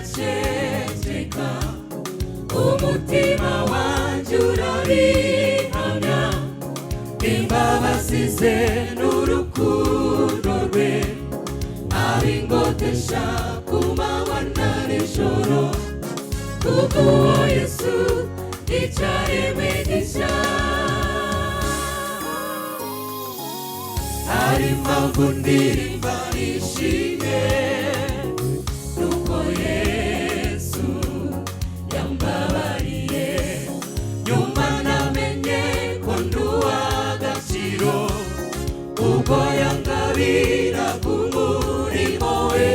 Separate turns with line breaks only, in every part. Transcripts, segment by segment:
sinzaceceka umutima wanjye urarihamya imbabazi ze n'urukundo rwe abingotesha ku manywa na nijoro kubw'uwo Yesu icyaremwe gishya hari impamvu ndirimba nishimye nuko Yesu yambabariye nyuma namenye ko ndi uw'agaciro ubwo yangabiraga umurimo we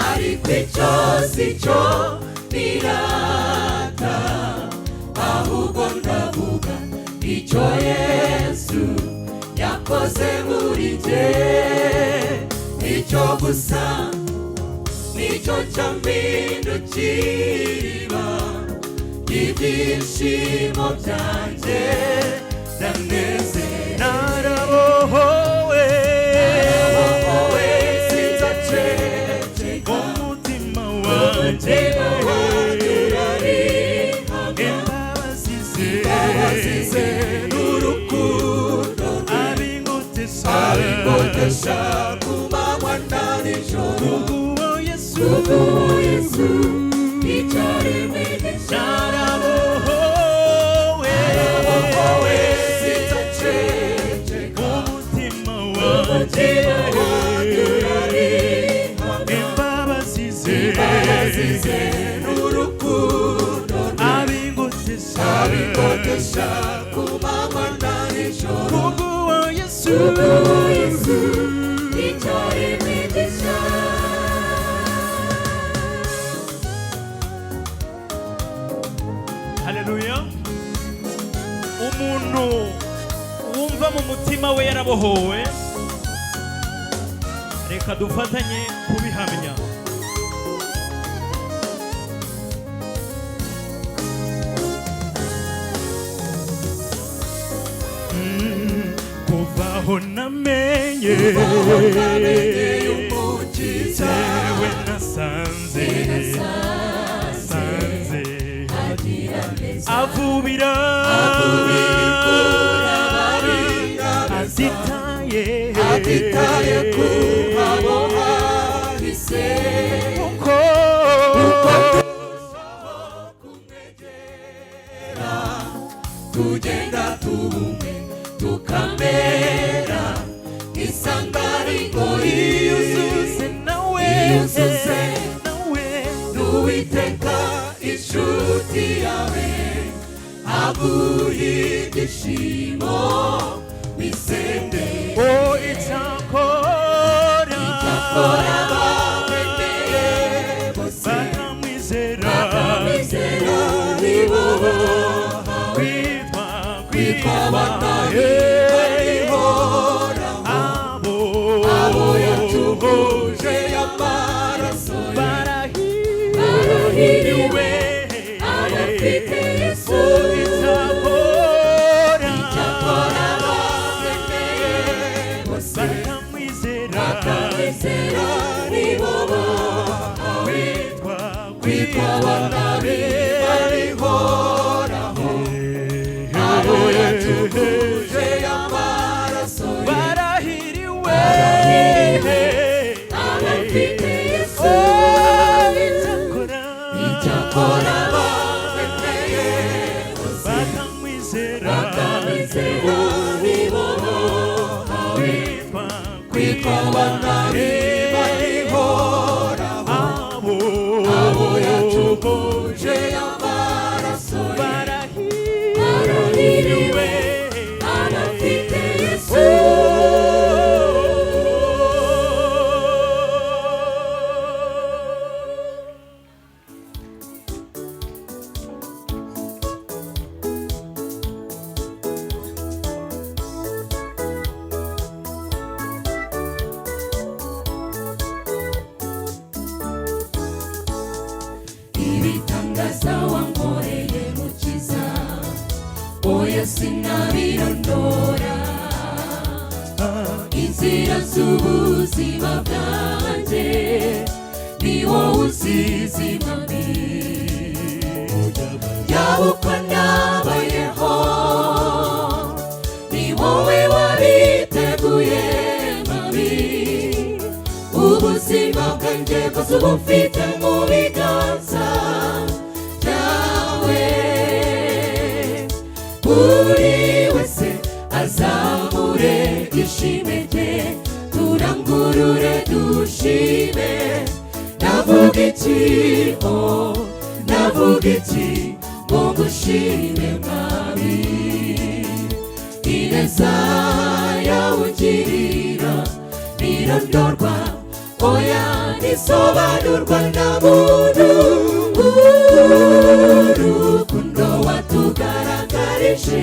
ariko icyo si cyo nirata ahubwo ndavuga icyo Yesu yakoze muri jye icyo gusa nicyo cyampindukira ibyishimo byanjye ndanezerwa narabohowe sinzaceceka umutima wanjye urarihamya imbabazi ze n'urukundo abingotesha ku manywa na nijoro kubw'uwo Yesu icyaremwe gishya narabohowe sinzaceceka umutima wanjye urarihamya imbabazi ze n'urukundo abingotesha ku manywa na nijoro kubw'uwo Yesu icyaremwe gishya.
Haleluya. Umuntu wumva mu mutima we yarabohowe, reka dufatanye kubihamya. Kuvaho namenye umukiza we nasanze avubira atitaye ku abo bahise uko kumwegera tugenda tubumwe tukamera nk'isanganiro yuzuze nawe n'Uwiteka inshuti yawe aguha ibyishimo bisende icyakora bamwemeye bose bakamwizera nibo kwitwa abana b'ihoraho abo yacunguje amaraso barahiriwe abafite Yesu icyakora bamwemeye bose bakamwizera nibo kwitwa abana b'ihoraho abo yacunguje amaraso barahiriwe abafite Yesu icyakora bamwemeye bose bakamwizera nibo kwitwa abana b'ihoraho abo yacunguje amaraso barahiriwe abafite Yesu. Ibitangaza wankoreye mukiza oya sinabirondora inzira z'ubuzima bwanjye
ni wowe uzizi mwami yaba uko nabayeho ni wowe wabiteguye mwami ubuzima bwanjye bwose uba ufite mu biganza byawe buri wese azamure ishimwe rye turangurure dushime navuga iki navuga iki ngo ngushime mwami ineza yawe ungirira ntirondorwa oya ntisobanurwa na muntu urukundo watugaragarije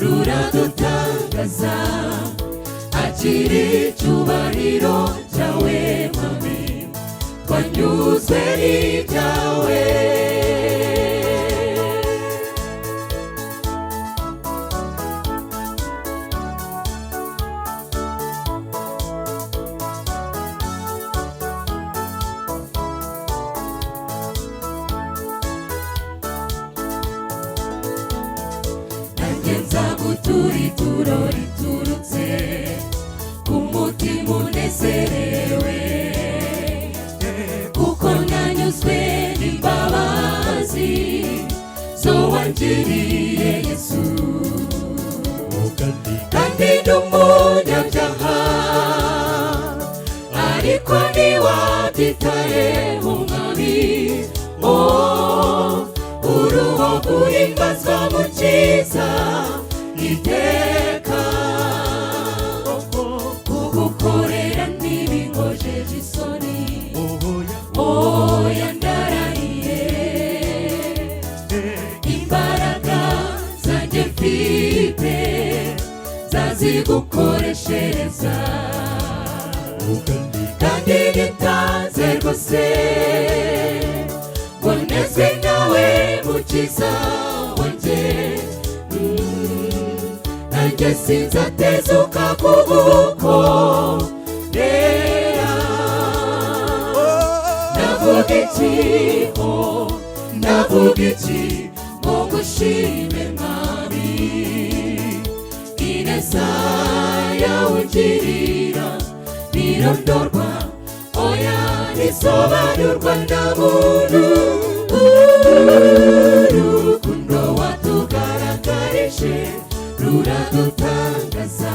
ruradutangaza akira icyubahiro cyawe mwami twanyuzwe n'ibyawe turitura riturutse umutima unezerewe kuko nanyuzwe n'imbabazi zo wangiriye Yesu kandi n'umunyabyaha ariko ntiwabyitayeho mwami uruho guhimbazwa mukiza iteka kugukorera ntibinkojeje isoni oya ndarahiye imbaraga zanjye mfite zazigukoreshereza kandi nitanze rwose ngo nezwe nawe mukiza wanjye nanjye sinzatezuka kugukorera navuga iki navuga iki ngo ngushime mwami ineza yawe ungirira ntirondorwa oya ntisobanurwa na muntu urukundo watugaragarije ruradutangaza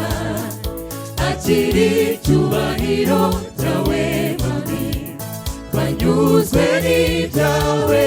akira icyubahiro cyawe mwami twanyuzwe n'ibyawe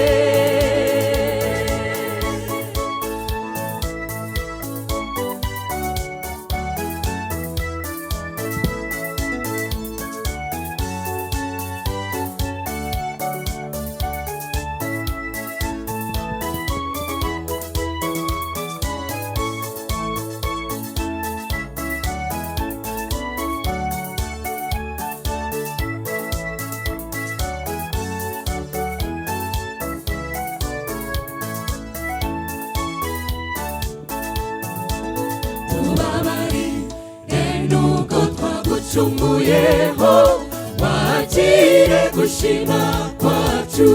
twagucumuyeho wakire gushima kwacu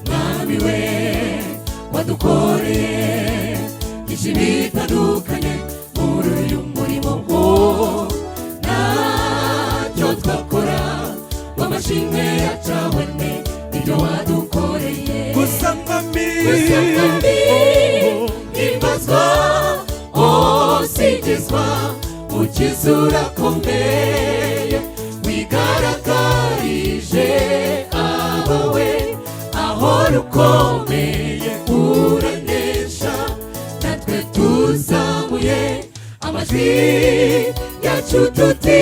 mwami we wadukoreye byinshi bitandukanye muri uyu murimo ntacyo twakora w'amashimwe yacawe ne ibyo wadukoreye
gusa mwami
himbazwa singizwa mukiza urakomeye wigaragarije abawe aho rukomeye uranesha natwe tuzamuye amajwi yacu tuti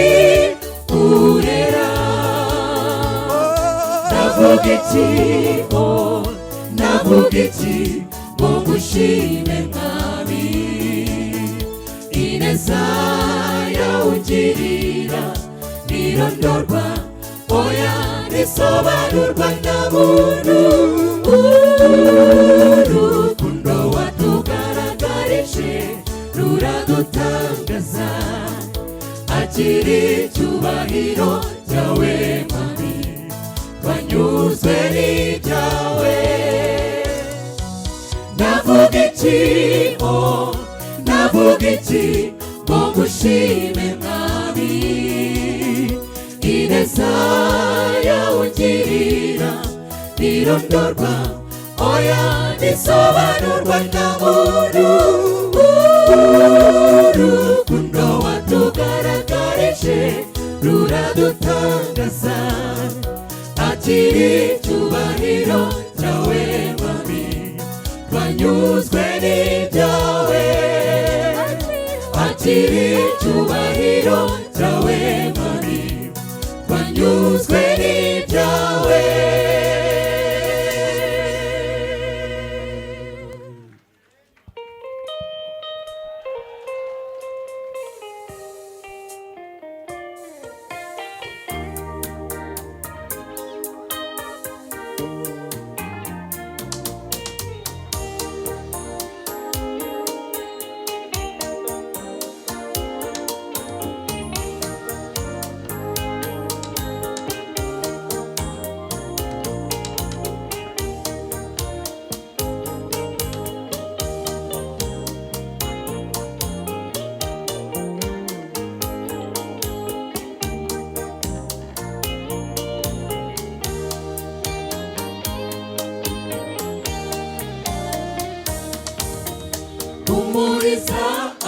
urera navuga iki navuga iki ngo ngushime mwami ineza yawe ungirira ntirondorwa oya ntisobanurwa na muntu urukundo watugaragarije ruradutangaza akira icyubahiro cyawe mwami twanyuzwe n'ibyawe. Navuga iki navuga iki ngo ngushime mwami, ineza yawe ungirira ntirondorwa, oya ntisobanurwa na muntu. Urukundo watugaragarije ruradutangaza, akira icyubahiro cyawe mwami, twanyuzwe n'ibyawe. Akira icyubahiro cyawe mwami, twanyuzwe n'ibyawe. Humuriza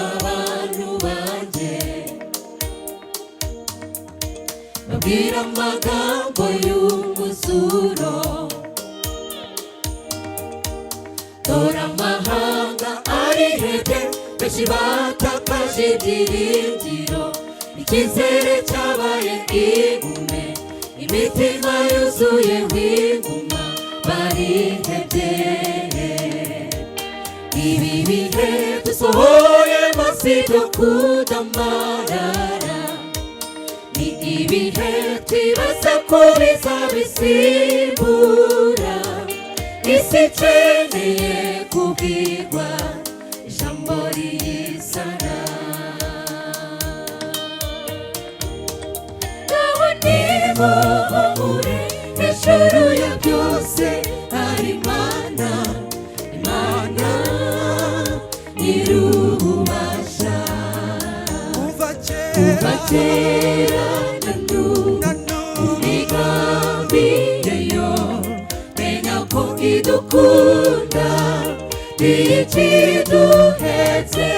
abantu banjye, babwira amagambo y'umuzuro. Dore amahanga arihebye, benshi batakaje ibyiringiro, icyizere cyabaye ingume, imitima yuzuyeho inguma, barihebye. Ibi bihe dusohoyemo si ibyo kudamarara, ni ibihe twibaza ko bizabisimbura. Isi ikeneye kubwirwa ijambo riyizana. Naho nimuhumure, hejuru ya byose hari Imana, Imana nyir'ububasha. Kuva kera na n'ubu imigambi yayo, menya ko idukunda, ikiduhetse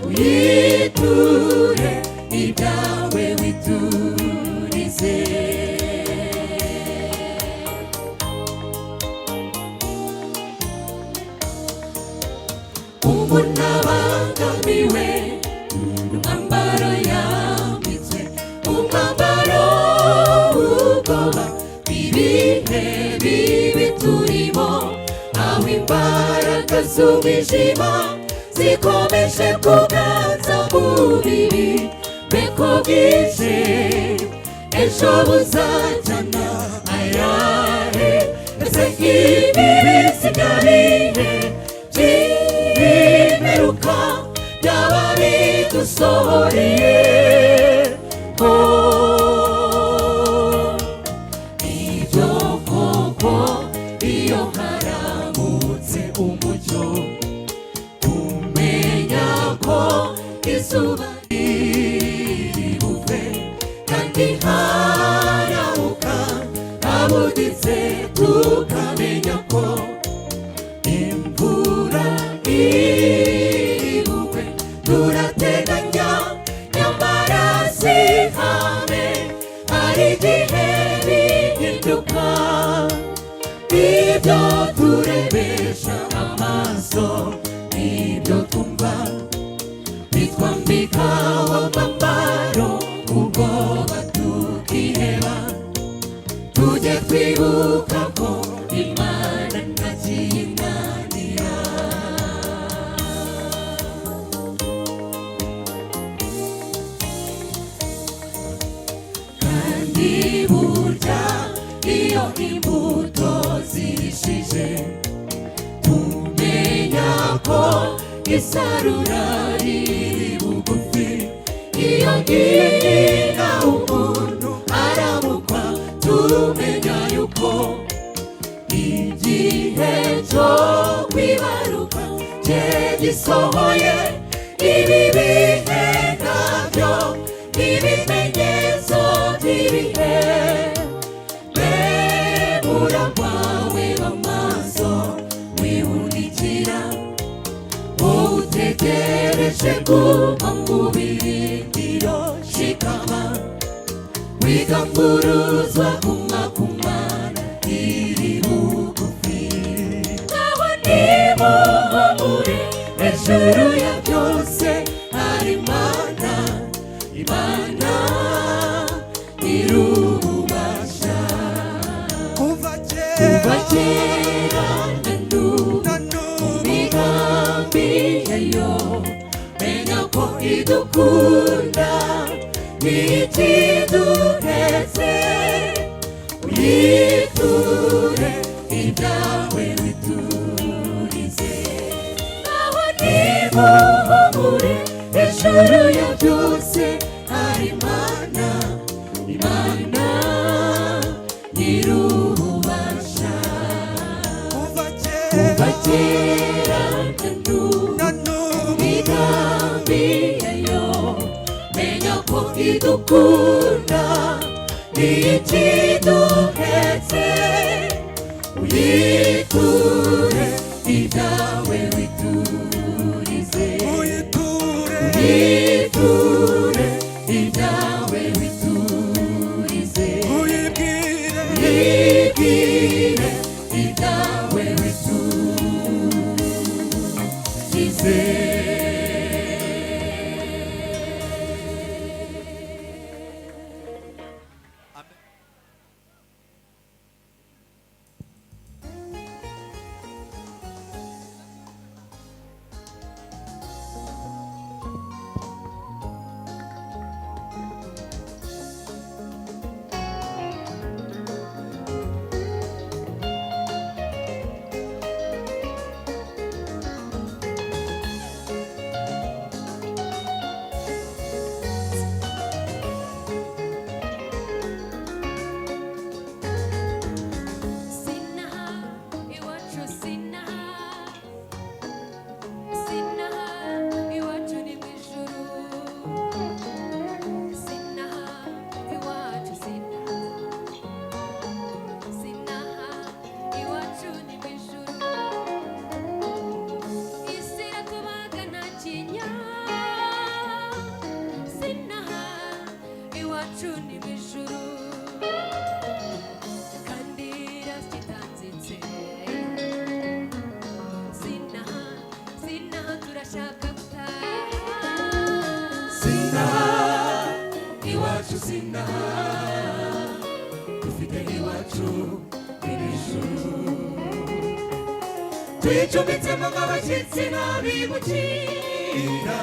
uyiture, ibyawe witurize. Umuntu abangamiwe n'umwambaro yambitswe, umwambaro w'ubwoba bw'ibihe bibi turimo, aho imbaraga z'umwijima zikomeje kuganza mu bibi. Beko bwije ejo buzajyana ayahe, ese ibi bisigariye by'imperuka byaba bidusohoreye. Ibyo koko iyo haramutse umucyo, tumenya ko izuba riri buve, kandi haramuka habuditse, tukamenya ko imvura iri bugwe. Turateganya nyamara si hame, hari igihe bihinduka. Ibyo turebesha amaso n'ibyo twumva bitwambika w'amambaro, ubwoba tukiheba. Tujye twibuka ko Imana ntakiyinanira. Kandi burya iyo imbuto zihishije, tumenya ko isarura riri bugufi. Iyo ngiye umuntu aramukwa, kumenya yuko igihe cyo kwibaruka gisohoye. Ibi bihe nabyo ibimenyetso by'ibihe. Lebura kwawe b'amaso wihundikira, wowe utegereje guma mu birindiro. Shikama wigamburuzwa guma ku Mana iri bugufi. Naho nimuhumure, hejuru ya byose hari Imana, Imana nyir'ububasha. Kuva kera na n'ubu mu migambi yayo, menya ko idukunda ntikiduhetse. Uyiture ibyawe witurize. Naho nimuhumure, hejuru ya byose hari Imana, Imana nyir'ububasha. Kuva kera na n'ubu imigambi yayo, menya ko idukunda ntikiduhetse. Uyiture ibyawe witurize. Uyiture ibyawe witurize. Uyibwire ibyawe witurize. Iwacu sinaha, dufite iwacu ir'ijuru. Twicumbitsemo nk'abashyitsi n'abimukira.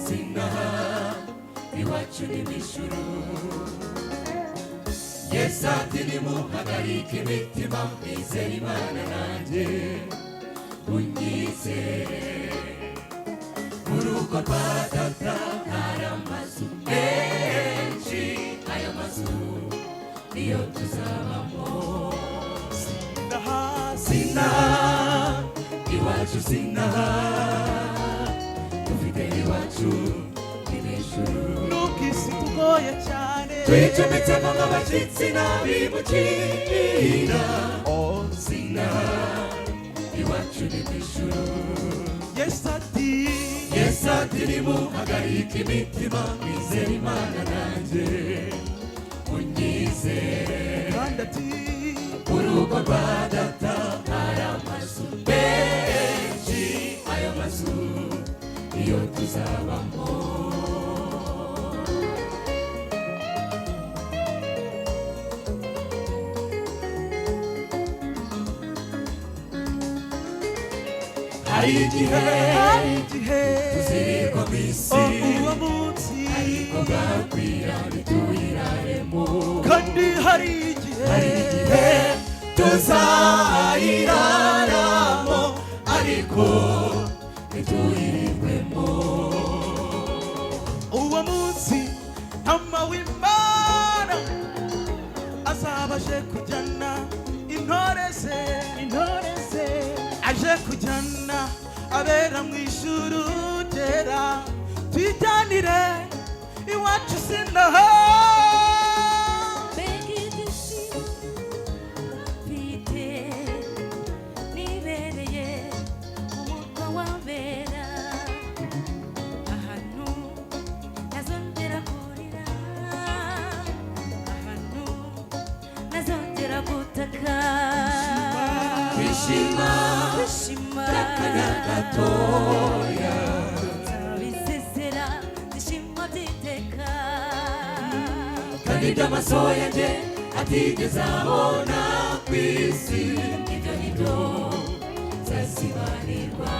Sinaha, iwacu ni mw'ijuru. Yesu ati nimuhagarike imitima, mwizere Imana nanjye munyizere. Mu rugo rwa Data hari amazu menshi, ayo mazu niyo tuzabamo. Sinaha, iwacu sinaha, dufite iwacu ir'ijuru.
Nubwo isi tugoye cyane,
twicumbitsemo nk'abashyitsi n'abimukira. Sinaha, iwacu ni mw'ijuru. Yesu ati nimuhagarike imitima, mwizere Imana nanjye munyizere. Kandi ati urugo rwa Data hari amazu menshi, ayo mazu niyo tuzabamo. Hari igihe tuzirikwa mu isi, ariko bwakwira ntituyiraremo.
kandi hari igihe
tuzayiraramo, ariko ntituyirirwemo.
Uwo munsi ntama w'Imana
azabaje kujyana intore ze aje kujyana abera mu ijuru ryera twijyanire iwacu sinaha
Bishima takanyagatoya tabisesera zishima ziteka kandi by'amaso yanjye atigeze abona ku isi ibyo nibyo zasibanirwa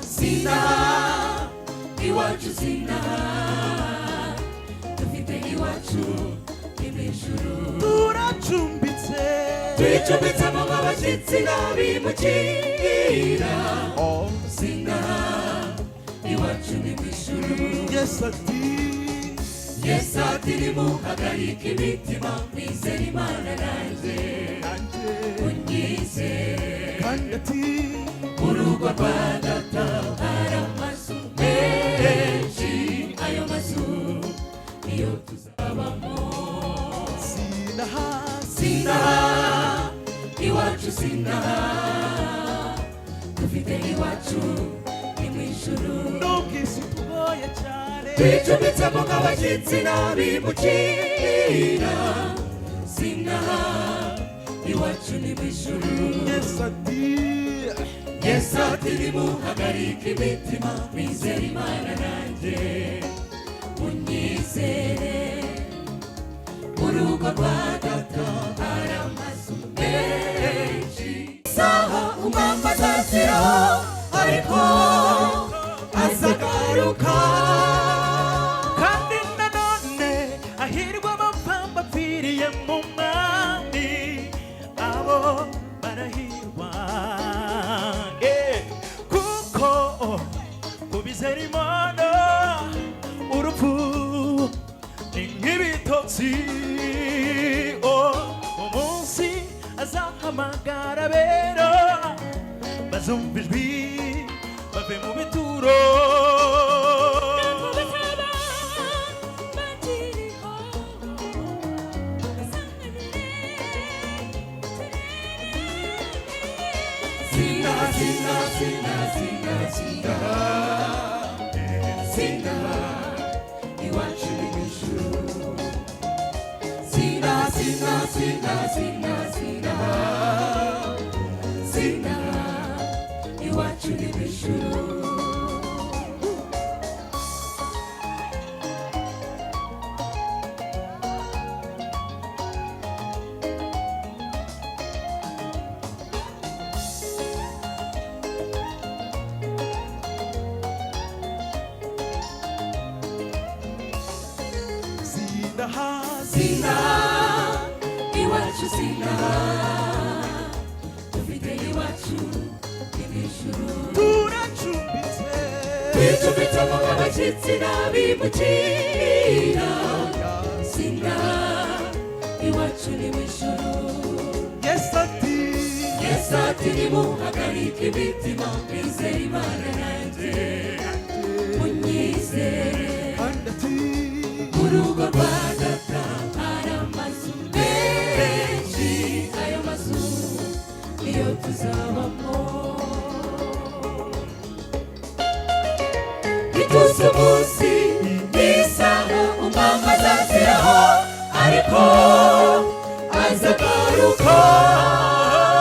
sinaha iwacu sinaha dufite iwacu imijuru
turacumbitse
twicumbitsemo nk'abashyitsi n'abimukira sinaha iwacu ni mu ijuru Yesu ati nimuhagarike imitima mwizere Imana nanjye unyizere
kandi ati
urugo rwa data hari amazu menshi ayo mazu niyo tuzabamo sinaha iwacu sinaha dufite iwacu ni mu ijuru
n'ubwisi tugoye cyane
twicumbitsemo nk'abashyitsi n'abimukira sinaha iwacu ni mu ijuru Yesu ati nimuhagarike imitima mwizere Imana nanjye unyizere urugo rwa data hari amazu menshi isaha umwamba azaziraho ariko azagaruka
kandi nanone ahirwa abapfa bapfiriye mu mwami abo barahirwa kuko kubizera Imana urupfu ni nk'ibitotsi umunsi azahamagara abera bazumva ijwi bave mu bituro
sinaha iwacu ni mu ijuru sinaha iwacu ni mu ijuru sinaha iwacu sinaha dufite iwacu ni mu ijuru
turacumbitse
twicumbitsemo nk'abashyitsi n'abimukira sinaha iwacu ni mu ijuru Yesu ati nimuhagarike imitima mwizere Imana nanjye unyizere urugo rwa data hari amazu menshi ayo mazu niyo tuzabamo ituze umunsi n'isaha umwamba azaziraho ariko